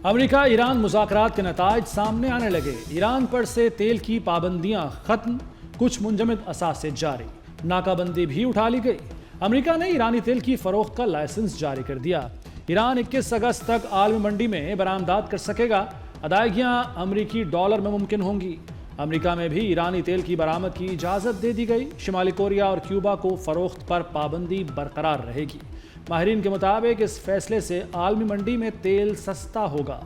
امریکہ ایران مذاکرات کے نتائج سامنے آنے لگے۔ ایران پر سے تیل کی پابندیاں ختم، کچھ منجمد اثاثے جاری، ناکہ بندی بھی اٹھا لی گئی۔ امریکہ نے ایرانی تیل کی فروخت کا لائسنس جاری کر دیا۔ ایران 21 اگست تک عالمی منڈی میں برآمدات کر سکے گا۔ ادائیگیاں امریکی ڈالر میں ممکن ہوں گی۔ امریکہ میں بھی ایرانی تیل کی برآمد کی اجازت دے دی گئی۔ شمالی کوریا اور کیوبا کو فروخت پر پابندی برقرار رہے گی۔ ماہرین کے مطابق اس فیصلے سے عالمی منڈی میں تیل سستا ہوگا۔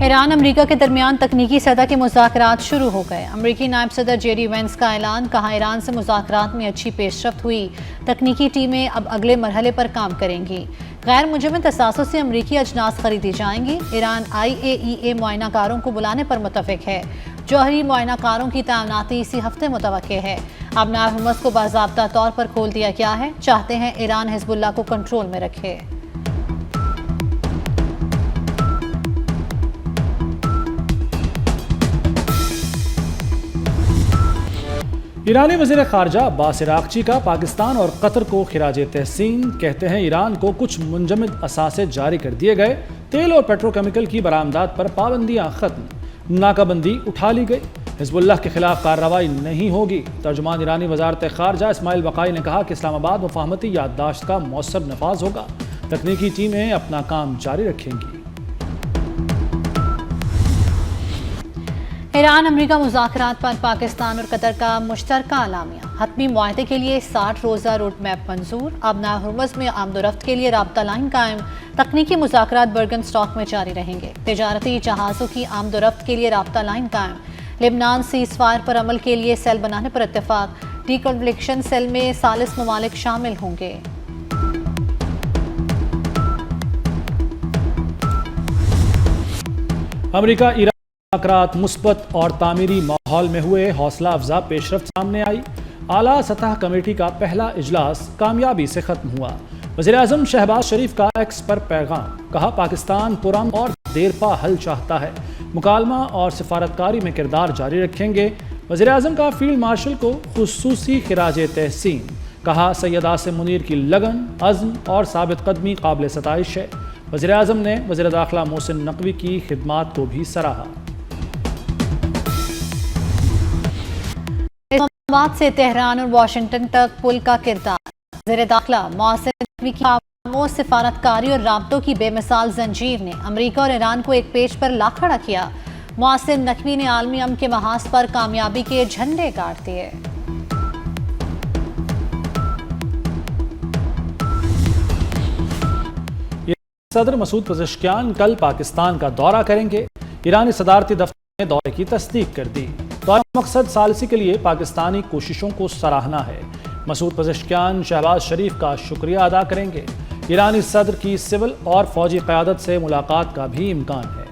ایران امریکہ کے درمیان تکنیکی سطح کے مذاکرات شروع ہو گئے۔ امریکی نائب صدر جے ڈی وینس کا اعلان، کہا ایران سے مذاکرات میں اچھی پیش رفت ہوئی، تکنیکی ٹیمیں اب اگلے مرحلے پر کام کریں گی۔ غیر منجمد اثاثوں سے امریکی اجناس خریدی جائیں گی۔ ایران IAEA معائنہ کاروں کو بلانے پر متفق ہے۔ جوہری معائنہ کاروں کی تعیناتی اسی ہفتے متوقع ہے۔ اب نائب حرمز کو باضابطہ طور پر کھول دیا گیا ہے۔ چاہتے ہیں ایران حزب اللہ کو کنٹرول میں رکھے۔ ایرانی وزیر خارجہ عباس عراقچی کا پاکستان اور قطر کو خراج تحسین، کہتے ہیں ایران کو کچھ منجمد اثاثے جاری کر دیے گئے، تیل اور پیٹروکیمیکل کی برآمدات پر پابندیاں ختم، ناکہ بندی اٹھا لی گئی، حزب اللہ کے خلاف کارروائی نہیں ہوگی۔ ترجمان ایرانی وزارت خارجہ اسماعیل بقائی نے کہا کہ اسلام آباد مفاہمتی یادداشت کا مؤثر نفاذ ہوگا، تکنیکی ٹیمیں اپنا کام جاری رکھیں گی۔ ایران امریکہ مذاکرات پر پاکستان اور قطر کا مشترکہ اعلامیہ، حتمی معاہدے کے لیے 60 روزہ روڈ میپ منظور۔ اب نائب حرمز میں آمد و رفت کے لیے رابطہ لائن قائم، تکنیکی مذاکرات برگن اسٹاک میں جاری رہیں گے۔ تجارتی جہازوں کی آمد و رفت کے لیے رابطہ لائن قائم۔ لبنان سیز فائر پر عمل کے لیے سیل بنانے پر اتفاق، ڈی کنفلکشن سیل میں 40 ممالک شامل ہوں گے۔ امریکہ ایران مذاکرات مثبت اور تعمیری ماحول میں ہوئے، حوصلہ افزا پیش رفت سامنے آئی۔ اعلیٰ سطح کمیٹی کا پہلا اجلاس کامیابی سے ختم ہوا۔ وزیر اعظم شہباز شریف کا ایکس پر پیغام، کہا پاکستان پرامن اور دیرپا حل چاہتا ہے، مکالمہ اور سفارتکاری میں کردار جاری رکھیں گے۔ وزیر اعظم کا فیلڈ مارشل کو خصوصی خراج تحسین، کہا سید عاصم منیر کی لگن، عزم اور ثابت قدمی قابل ستائش ہے۔ وزیر اعظم نے وزیر داخلہ محسن نقوی کی خدمات کو بھی سراہا۔ اسلام آباد سے تہران اور واشنگٹن تک پل کا کردار، وزیر داخلہ محسن نقوی کی خاموش سفارتکاری اور رابطوں کی بے مثال زنجیر نے امریکہ اور ایران کو ایک پیج پر لا کھڑا کیا۔ محسن نقوی نے عالمی امن کے محاذ پر کامیابی کے جھنڈے گاڑ دیے۔ صدر مسعود پزشکیان کل پاکستان کا دورہ کریں گے۔ ایرانی صدارتی دفتر نے دورے کی تصدیق کر دی۔ دورے کا مقصد ثالثی کے لیے پاکستانی کوششوں کو سراہنا ہے۔ مسعود پزشکیان شہباز شریف کا شکریہ ادا کریں گے۔ ایرانی صدر کی سول اور فوجی قیادت سے ملاقات کا بھی امکان ہے۔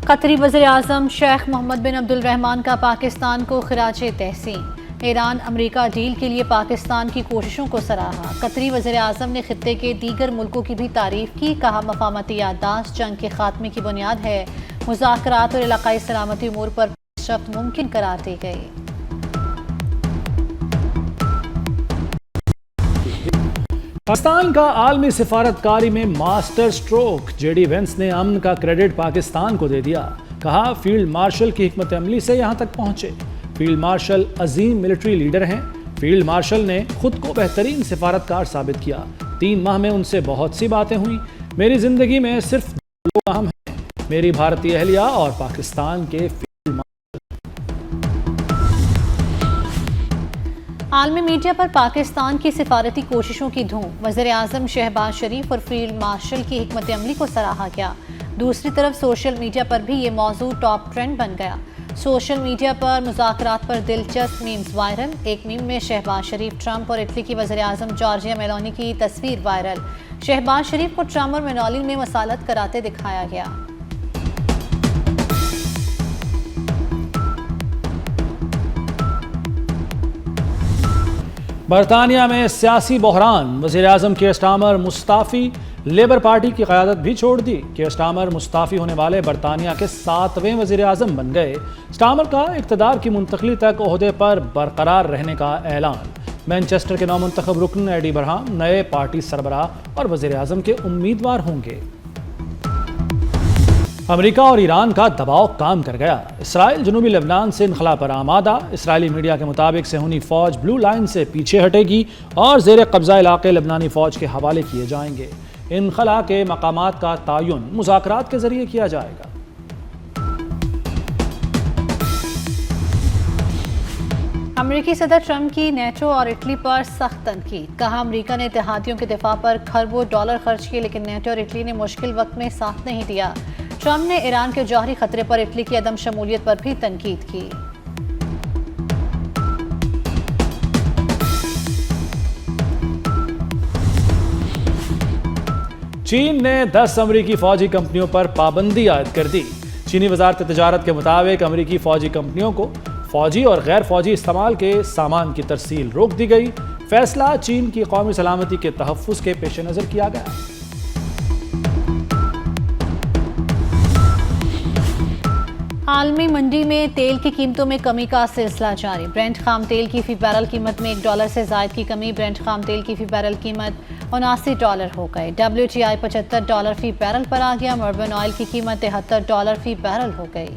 قطری وزیر اعظم شیخ محمد بن عبد الرحمان کا پاکستان کو خراج تحسین، ایران امریکہ ڈیل کے لیے پاکستان کی کوششوں کو سراہا۔ قطری وزیر اعظم نے خطے کے دیگر ملکوں کی بھی تعریف کی، کہا مفاہمتی یادداشت جنگ کے خاتمے کی بنیاد ہے، مذاکرات اور علاقائی سلامتی امور پر پیش رفت ممکن قرار دی گئی۔ پاکستان کا عالمی سفارتکاری میں master stroke, J D Vance نے امن کا کریڈٹ پاکستان کو دے دیا، کہا فیلڈ مارشل کی حکمت عملی سے یہاں تک پہنچے۔ فیلڈ مارشل عظیم ملٹری لیڈر ہیں۔ فیلڈ مارشل نے خود کو بہترین سفارتکار ثابت کیا۔ 3 ماہ میں ان سے بہت سی باتیں ہوئیں۔ میری زندگی میں صرف 2 لوگ اہم ہیں، میری بھارتی اہلیہ اور پاکستان کے فیلڈ مارشل۔ عالمی میڈیا پر پاکستان کی سفارتی کوششوں کی دھوم، وزیر اعظم شہباز شریف اور فیلڈ مارشل کی حکمت عملی کو سراہا گیا۔ دوسری طرف سوشل میڈیا پر بھی یہ موضوع ٹاپ ٹرینڈ بن گیا۔ سوشل میڈیا پر مذاکرات پر دلچسپ میمز وائرل۔ ایک میم میں شہباز شریف، ٹرمپ اور اٹلی کی وزیر اعظم جارجیا میلونی کی تصویر وائرل۔ شہباز شریف کو ٹرمپ اور میلونی میں مصالحت کراتے دکھایا گیا۔ برطانیہ میں سیاسی بحران، وزیر اعظم کیئر سٹارمر مستعفی، لیبر پارٹی کی قیادت بھی چھوڑ دی۔ کیئر سٹارمر مستعفی ہونے والے برطانیہ کے 7ویں وزیر اعظم بن گئے۔ سٹارمر کا اقتدار کی منتقلی تک عہدے پر برقرار رہنے کا اعلان۔ مینچسٹر کے نومنتخب رکن ایڈی برہام نئے پارٹی سربراہ اور وزیر اعظم کے امیدوار ہوں گے۔ امریکہ اور ایران کا دباؤ کام کر گیا۔ اسرائیل جنوبی لبنان سے انخلا پر آمادہ۔ اسرائیلی میڈیا کے مطابق صہیونی فوج بلو لائن سے پیچھے ہٹے گی اور زیر قبضہ علاقے لبنانی فوج کے حوالے کیے جائیں گے۔ انخلا کے مقامات کا تعین مذاکرات کے ذریعے کیا جائے گا۔ امریکی صدر ٹرمپ کی نیٹو اور اٹلی پر سخت تنقید۔ کہا امریکہ نے اتحادیوں کے دفاع پر کھربوں ڈالر خرچ کیے لیکن نیٹو اور اٹلی نے مشکل وقت میں ساتھ نہیں دیا۔ ٹرمپ نے ایران کے جوہری خطرے پر اٹلی کی عدم شمولیت پر بھی تنقید کی۔ چین نے 10 امریکی فوجی کمپنیوں پر پابندی عائد کر دی۔ چینی وزارت تجارت کے مطابق امریکی فوجی کمپنیوں کو فوجی اور غیر فوجی استعمال کے سامان کی ترسیل روک دی گئی۔ فیصلہ چین کی قومی سلامتی کے تحفظ کے پیش نظر کیا گیا۔ عالمی منڈی میں تیل کی قیمتوں میں کمی کا سلسلہ جاری۔ برنٹ خام تیل کی فی بیرل قیمت میں $1 سے زائد کی کمی۔ برنٹ خام تیل کی فی بیرل قیمت $79 ہو گئے۔ WTI $75 فی بیرل پر آ گیا۔ مربن آئل کی قیمت $73 فی بیرل ہو گئی۔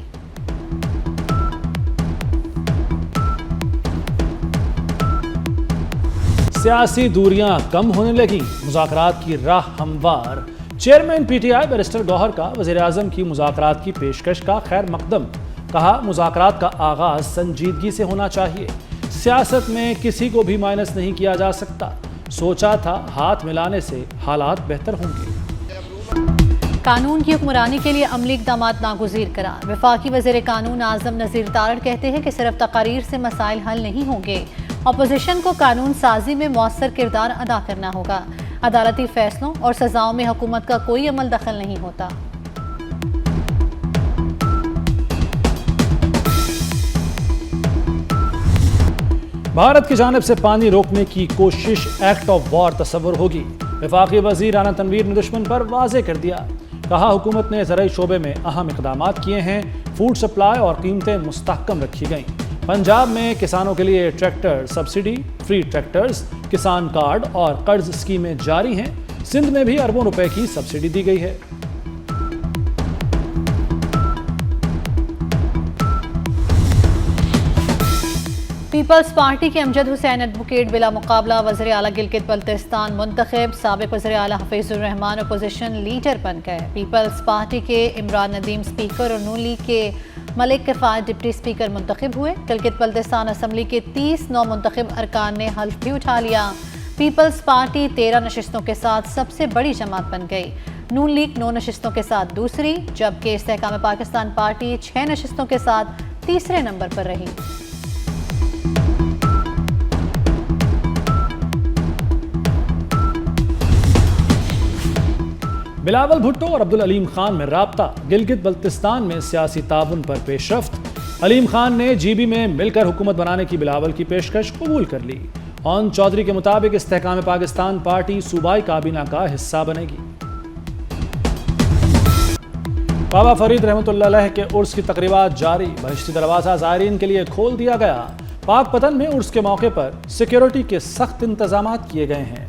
سیاسی دوریاں کم ہونے لگیں، مذاکرات کی راہ ہموار۔ Chairman PTI barrister Gohar کا وزیر اعظم کی مذاکرات کی پیشکش کا خیر مقدم۔ کہا مذاکرات کا آغاز سنجیدگی سے ہونا چاہیے۔ سیاست میں کسی کو بھی مائنس نہیں کیا جا سکتا۔ سوچا تھا ہاتھ ملانے سے حالات بہتر ہوں گے۔ قانون کی حکمرانی کے لیے عملی اقدامات ناگزیر قرار۔ وفاقی وزیر قانون اعظم نذیر تارڑ کہتے ہیں کہ صرف تقاریر سے مسائل حل نہیں ہوں گے، اپوزیشن کو قانون سازی میں مؤثر کردار ادا کرنا ہوگا۔ عدالتی فیصلوں اور سزاؤں میں حکومت کا کوئی عمل دخل نہیں ہوتا۔ بھارت کی جانب سے پانی روکنے کی کوشش ایکٹ آف وار تصور ہوگی۔ وفاقی وزیر رانا تنویر نے دشمن پر واضح کر دیا۔ کہا حکومت نے زرعی شعبے میں اہم اقدامات کیے ہیں۔ فوڈ سپلائی اور قیمتیں مستحکم رکھی گئیں۔ پنجاب میں کسانوں کے لیے ٹریکٹر سبسڈی، فری ٹریکٹرز، کسان کارڈ اور قرض اسکیمیں جاری ہیں۔ سندھ میں بھی اربوں روپے کی سبسڈی دی گئی ہے۔ پیپلز پارٹی کے امجد حسین ایڈوکیٹ بلا مقابلہ وزیر اعلیٰ گلگت بلتستان منتخب۔ سابق وزیر اعلیٰ حفیظ الرحمان اپوزیشن لیڈر بن گئے۔ پیپلز پارٹی کے عمران ندیم سپیکر اور نون لیگ کے ملک کفایت ڈپٹی سپیکر منتخب ہوئے۔ گلگت بلتستان اسمبلی کے 30 نو منتخب ارکان نے حلف بھی اٹھا لیا۔ پیپلز پارٹی 13 نشستوں کے ساتھ سب سے بڑی جماعت بن گئی۔ نون لیگ 9 نشستوں کے ساتھ دوسری، جبکہ استحکام پاکستان پارٹی 6 نشستوں کے ساتھ تیسرے نمبر پر رہی۔ بلاول بھٹو اور عبدالعلیم خان میں رابطہ۔ گلگت بلتستان میں سیاسی تعاون پر پیش رفت۔ علیم خان نے جی بی میں مل کر حکومت بنانے کی بلاول کی پیشکش قبول کر لی۔ اون چودھری کے مطابق استحکام پاکستان پارٹی صوبائی کابینہ کا حصہ بنے گی۔ بابا فرید رحمۃ اللہ علیہ کے عرس کی تقریبات جاری۔ بہشتی دروازہ زائرین کے لیے کھول دیا گیا۔ پاک پتن میں عرس کے موقع پر سیکیورٹی کے سخت انتظامات کیے گئے ہیں۔